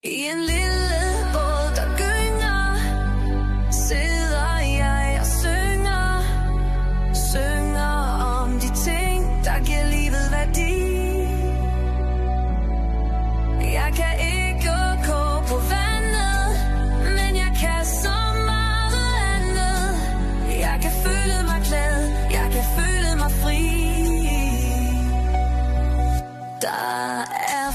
I en lille båd, der gynger, sidder jeg og synger om de ting, der giver livet værdi. Jeg kan ikke gå på vandet, men jeg kan så meget andet. Jeg kan føle mig glad, jeg kan føle mig fri. Der er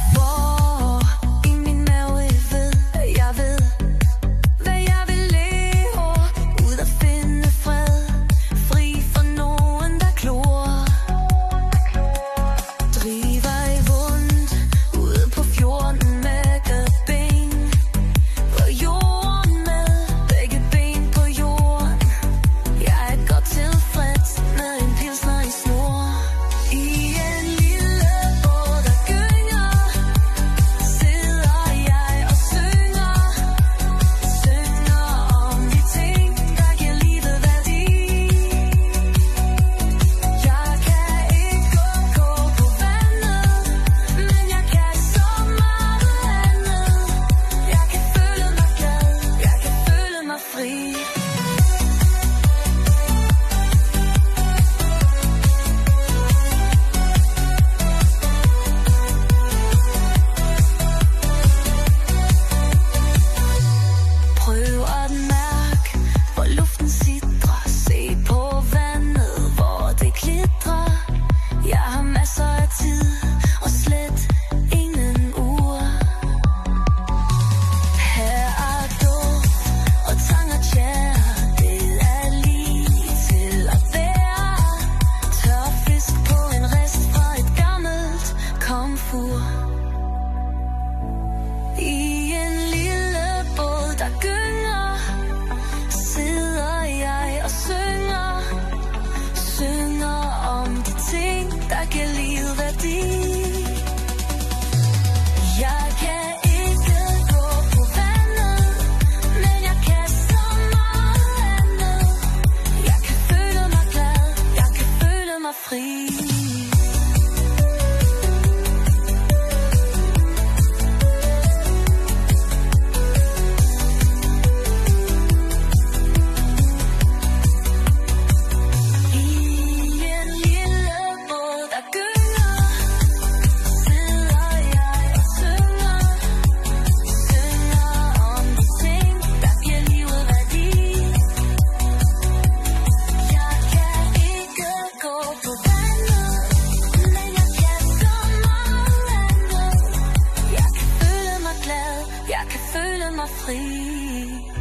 jeg kan føle mig fri.